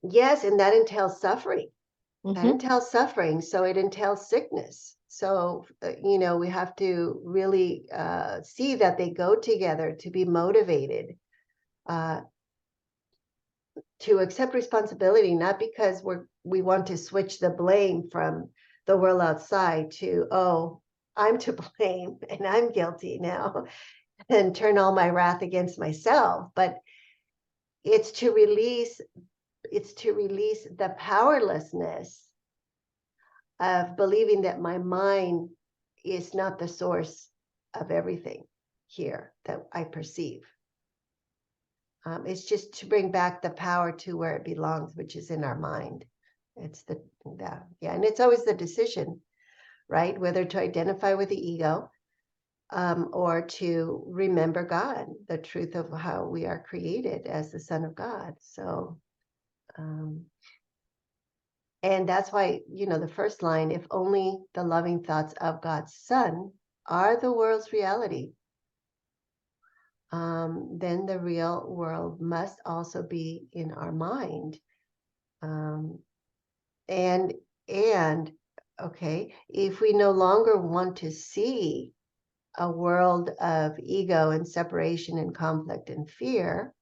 Yes, and that entails suffering. That entails suffering, so it entails sickness. So, we have to really see that they go together, to be motivated, to accept responsibility, not because we want to switch the blame from the world outside to, oh, I'm to blame and I'm guilty now, and turn all my wrath against myself. But it's to release the powerlessness of believing that my mind is not the source of everything here that I perceive. It's just to bring back the power to where it belongs, which is in our mind. It's and it's always the decision, right? Whether to identify with the ego or to remember God, the truth of how we are created as the Son of God. So, and that's why, the first line, if only the loving thoughts of God's Son are the world's reality, then the real world must also be in our mind. And okay, if we no longer want to see a world of ego and separation and conflict and fear,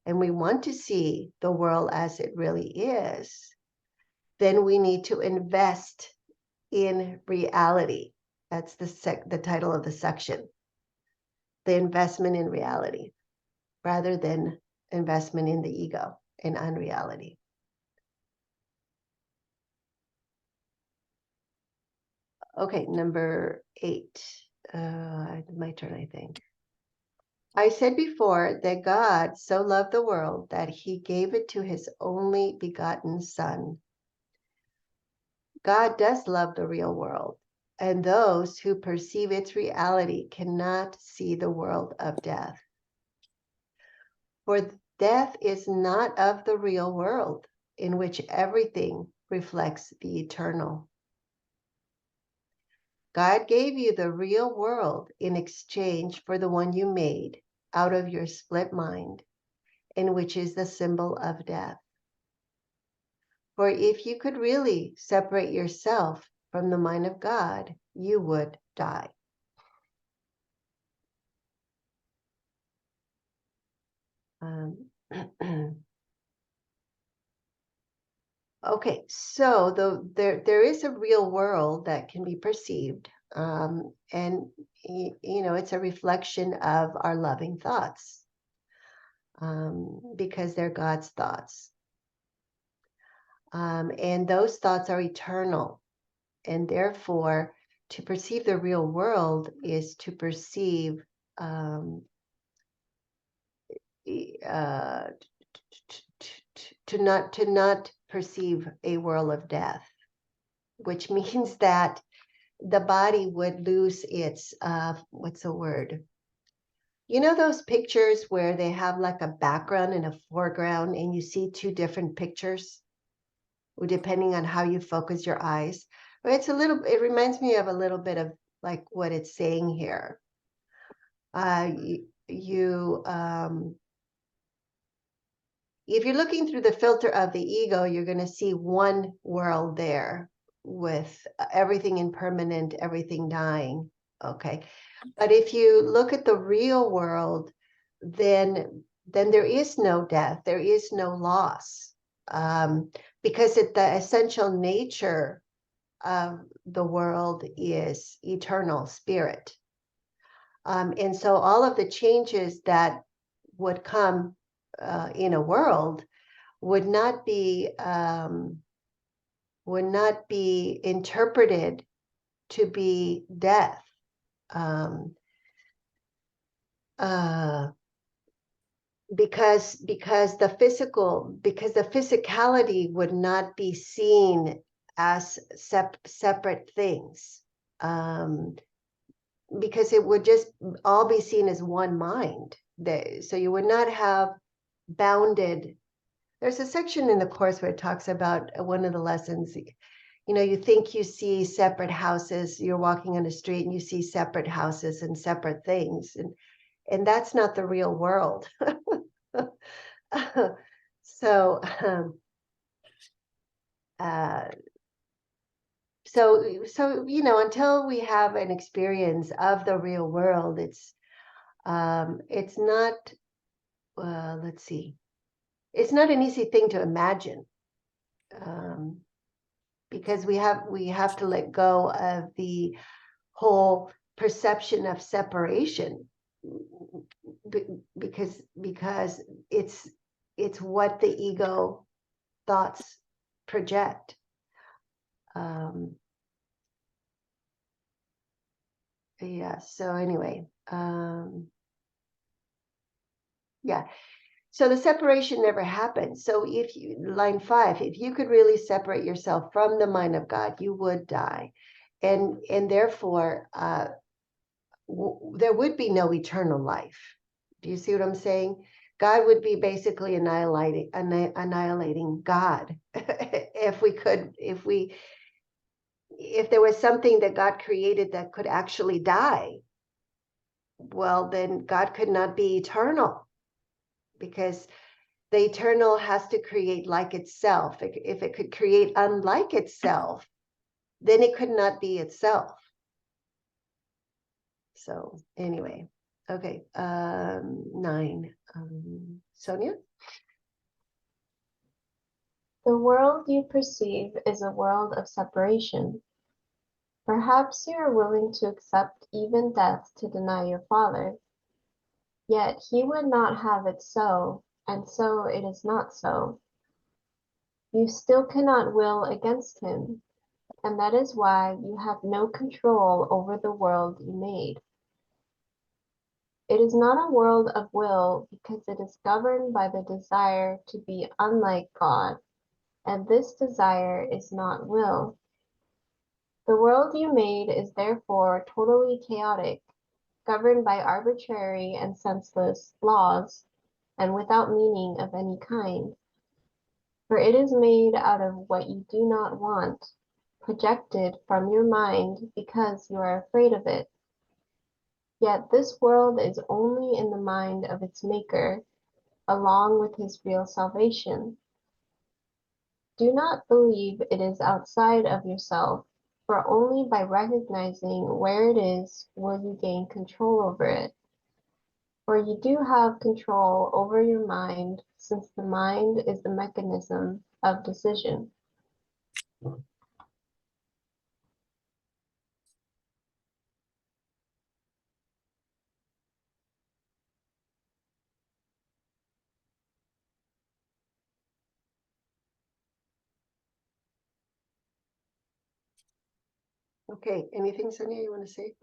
and we want to see the world as it really is, then we need to invest in reality. That's the title of the section. The investment in reality, rather than investment in the ego. and unreality. Okay, number 8. My turn, I think. I said before that God so loved the world that he gave it to his only begotten Son. God does love the real world, and those who perceive its reality cannot see the world of death. For death is not of the real world, in which everything reflects the eternal. God gave you the real world in exchange for the one you made out of your split mind, and which is the symbol of death. For if you could really separate yourself from the mind of God, you would die. Okay, so there is a real world that can be perceived, and it's a reflection of our loving thoughts, because they're God's thoughts, and those thoughts are eternal, and therefore, to perceive the real world is to perceive to not perceive a world of death, which means that the body would lose its what's the word? You know those pictures where they have like a background and a foreground and you see two different pictures, depending on how you focus your eyes? It reminds me of a little bit of like what it's saying here. If you're looking through the filter of the ego, you're going to see one world there with everything impermanent, everything dying. Okay. But if you look at the real world, then there is no death, there is no loss, because the essential nature of the world is eternal spirit. And so all of the changes that would come in a world would not be interpreted to be death, because the physicality would not be seen as separate things, because it would just all be seen as one mind. So you would not have bounded. There's a section in the course where it talks about one of the lessons. You think you see separate houses, you're walking on the street and you see separate houses and separate things, and that's not the real world. So until we have an experience of the real world, it's not, let's see, it's not an easy thing to imagine, because we have to let go of the whole perception of separation, because it's what the ego thoughts project. Yeah, so anyway, yeah, so the separation never happened. So line 5, if you could really separate yourself from the mind of God, you would die, and therefore there would be no eternal life. Do you see what I'm saying? God would be basically annihilating God. If there was something that God created that could actually die, well, then God could not be eternal, because the eternal has to create like itself. If it could create unlike itself, then it could not be itself. So anyway, okay, 9. Sonia? The world you perceive is a world of separation. Perhaps you are willing to accept even death to deny your Father. Yet he would not have it so, and so it is not so. You still cannot will against him, and that is why you have no control over the world you made. It is not a world of will because it is governed by the desire to be unlike God, and this desire is not will. The world you made is therefore totally chaotic, governed by arbitrary and senseless laws, and without meaning of any kind. For it is made out of what you do not want, projected from your mind because you are afraid of it. Yet this world is only in the mind of its maker, along with his real salvation. Do not believe it is outside of yourself, for only by recognizing where it is will you gain control over it. For you do have control over your mind, since the mind is the mechanism of decision. Okay, anything, Sonia, you want to say?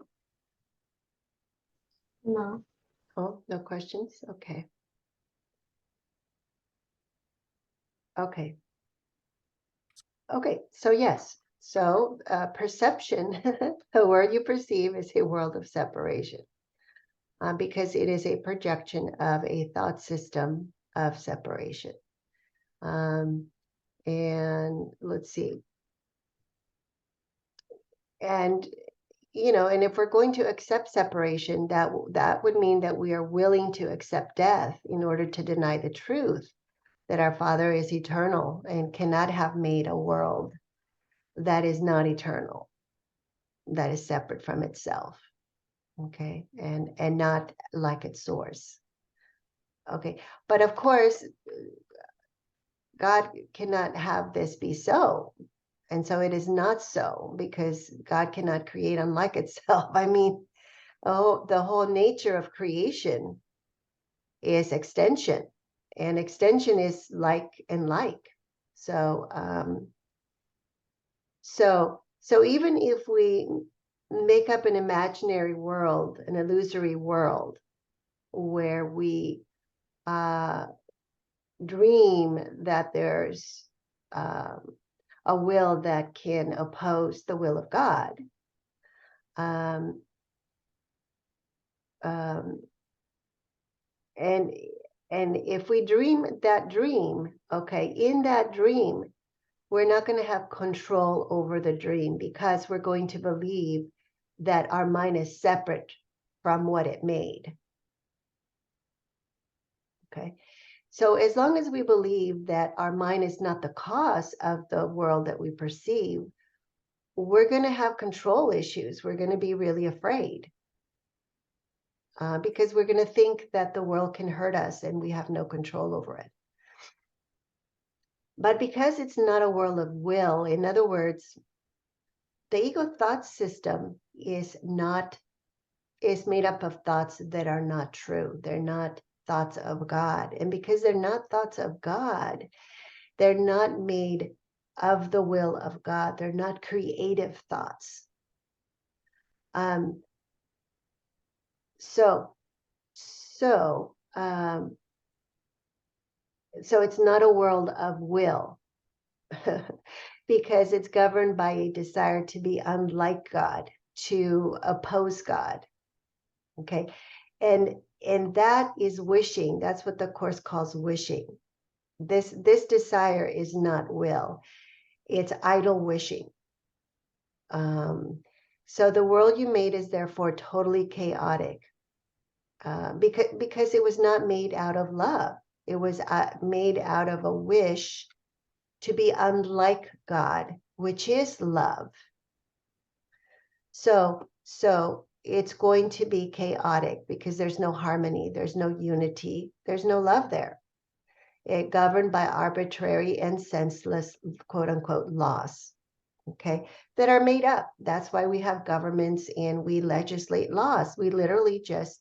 No. Oh, no questions? Okay. Okay. Okay, so yes. So perception, the word you perceive is a world of separation because it is a projection of a thought system of separation. And let's see. And and if we're going to accept separation, that would mean that we are willing to accept death in order to deny the truth that our Father is eternal and cannot have made a world that is not eternal, that is separate from itself, okay, and not like its source. Okay, but of course, God cannot have this be so. And so it is not so because God cannot create unlike itself. I mean, the whole nature of creation is extension, and extension is like and like. So, so even if we make up an imaginary world, an illusory world, where we dream that there's a will that can oppose the will of God, and if we dream that dream, okay, in that dream, we're not going to have control over the dream because we're going to believe that our mind is separate from what it made. Okay. So as long as we believe that our mind is not the cause of the world that we perceive, we're going to have control issues. We're going to be really afraid because we're going to think that the world can hurt us and we have no control over it. But because it's not a world of will, in other words, the ego thought system is made up of thoughts that are not true. They're not thoughts of God. And because they're not thoughts of God, they're not made of the will of God. They're not creative thoughts. So it's not a world of will because it's governed by a desire to be unlike God, to oppose God. Okay. And that is wishing. That's what the Course calls wishing. This desire is not will. It's idle wishing. So the world you made is therefore totally chaotic because it was not made out of love. It was made out of a wish to be unlike God, which is love. So it's going to be chaotic because there's no harmony, there's no unity, there's no love there. It governed by arbitrary and senseless, quote unquote, laws, okay, that are made up. That's why we have governments and we legislate laws. We literally just,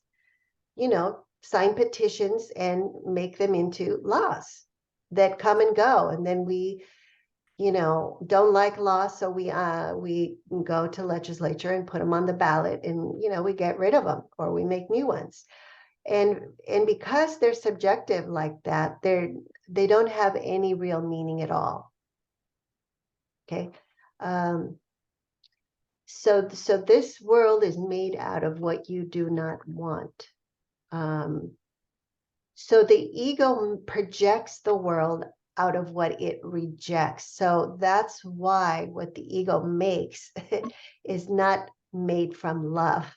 sign petitions and make them into laws that come and go. And then we, don't like laws, so we go to legislature and put them on the ballot, and we get rid of them or we make new ones. And because they're subjective like that, they don't have any real meaning at all. Okay. So this world is made out of what you do not want. So the ego projects the world out of what it rejects. So that's why what the ego makes is not made from love.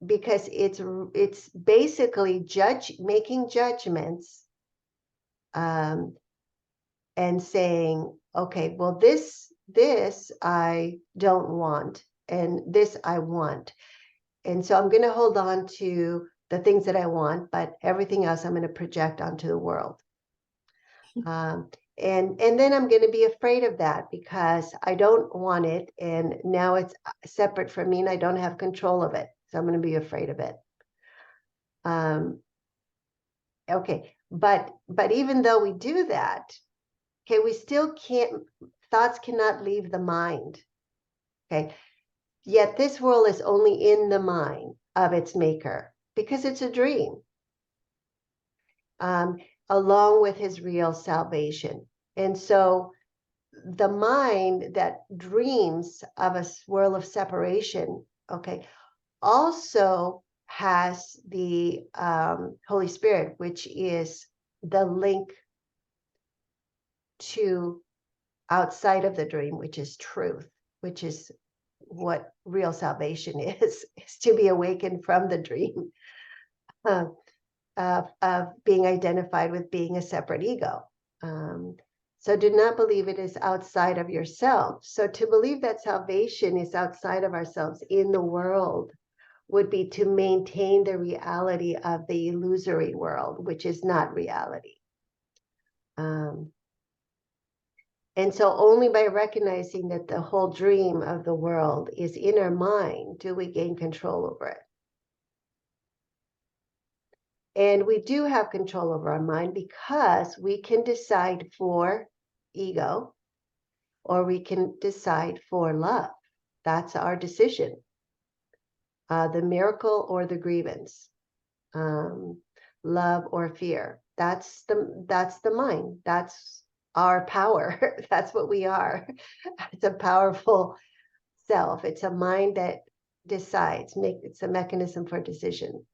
Because it's basically making judgments, and saying, okay, well, this I don't want, and this I want. And so I'm going to hold on to the things that I want, but everything else I'm going to project onto the world. And then I'm going to be afraid of that because I don't want it, and now it's separate from me and I don't have control of it. So I'm going to be afraid of it. Okay, but even though we do that, okay, we still thoughts cannot leave the mind. Okay, yet this world is only in the mind of its maker because it's a dream, along with his real salvation. And so the mind that dreams of a world of separation, okay, also has the Holy Spirit, which is the link to outside of the dream, which is truth, which is what real salvation is to be awakened from the dream of being identified with being a separate ego. So do not believe it is outside of yourself. So to believe that salvation is outside of ourselves in the world would be to maintain the reality of the illusory world, which is not reality. And so only by recognizing that the whole dream of the world is in our mind do we gain control over it. And we do have control over our mind because we can decide for ego or we can decide for love. That's our decision. The miracle or the grievance, love or fear. That's the mind. That's our power. That's what we are. It's a powerful self. It's a mind that decides. It's a mechanism for decision,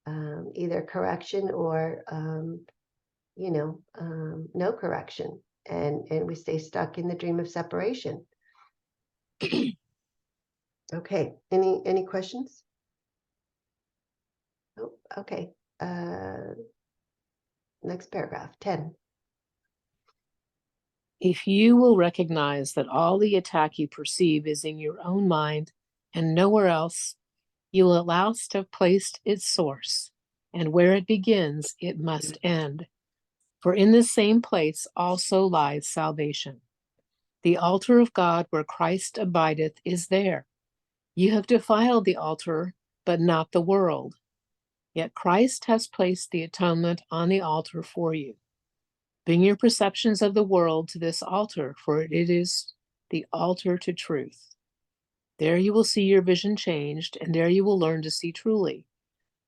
either correction or no correction, and we stay stuck in the dream of separation. Okay. Any questions? Oh, okay. Next paragraph, 10. If you will recognize that all the attack you perceive is in your own mind and nowhere else, you will at last have placed its source, and where it begins, it must end. For in the same place also lies salvation. The altar of God where Christ abideth is there. You have defiled the altar, but not the world. Yet Christ has placed the atonement on the altar for you. Bring your perceptions of the world to this altar, for it is the altar to truth. There you will see your vision changed, and there you will learn to see truly.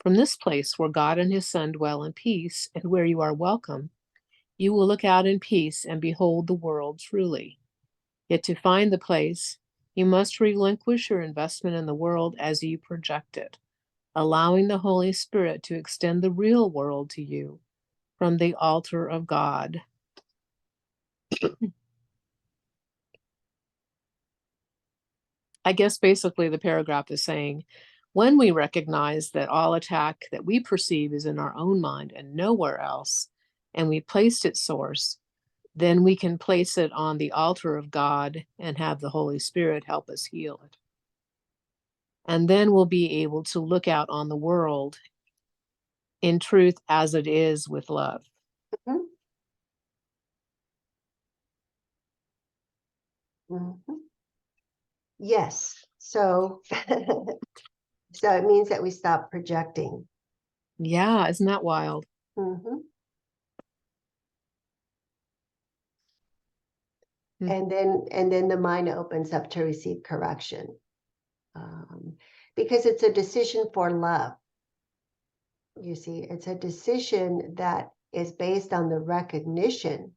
From this place where God and his Son dwell in peace, and where you are welcome, you will look out in peace and behold the world truly. Yet to find the place, you must relinquish your investment in the world as you project it, allowing the Holy Spirit to extend the real world to you from the altar of God. I guess basically the paragraph is saying, when we recognize that all attack that we perceive is in our own mind and nowhere else, and we placed its source, then we can place it on the altar of God and have the Holy Spirit help us heal it. And then we'll be able to look out on the world in truth as it is with love. Mm-hmm. Mm-hmm. Yes. So So it means that we stop projecting. Yeah, isn't that wild? Mhm. Hmm. And then the mind opens up to receive correction. Because it's a decision for love. You see, it's a decision that is based on the recognition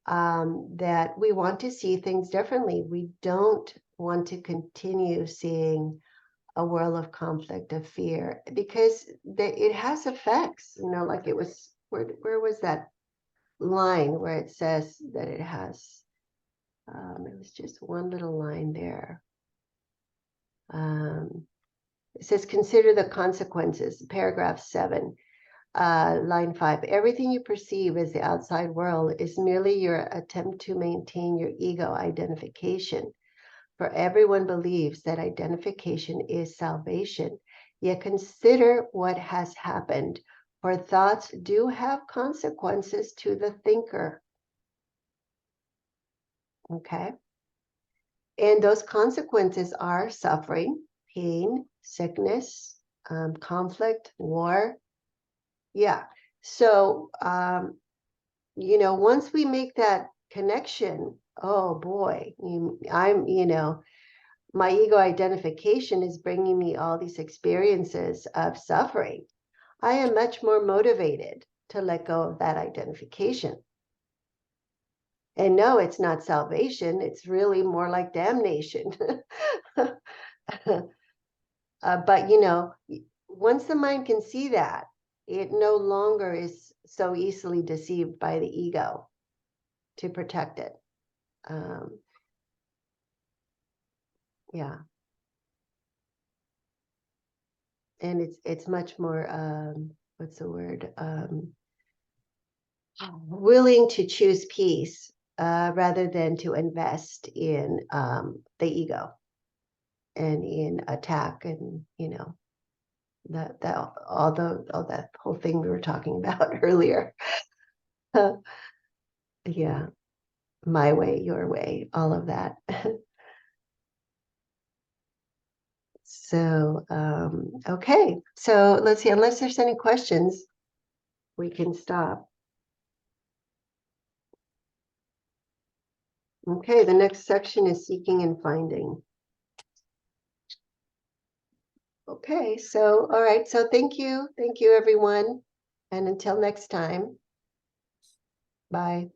that we want to see things differently. We don't want to continue seeing a world of conflict, of fear, because it has effects, like it was, where was that line where it says that it has, it was just one little line there. It says, consider the consequences, paragraph 7. Line 5, everything you perceive as the outside world is merely your attempt to maintain your ego identification. For everyone believes that identification is salvation. Yet consider what has happened, for thoughts do have consequences to the thinker. Okay? And those consequences are suffering, pain, sickness, conflict, war. Yeah. So, once we make that connection, oh boy, my ego identification is bringing me all these experiences of suffering. I am much more motivated to let go of that identification. And no, it's not salvation. It's really more like damnation. But, once the mind can see that, it no longer is so easily deceived by the ego to protect it. Yeah. And it's much more, what's the word? Willing to choose peace rather than to invest in the ego and in attack and, that all that whole thing we were talking about earlier. Yeah. My way, your way, all of that. So, okay. So let's see, unless there's any questions, we can stop. Okay, the next section is seeking and finding. Okay, so, all right. So thank you. Thank you, everyone. And until next time, bye.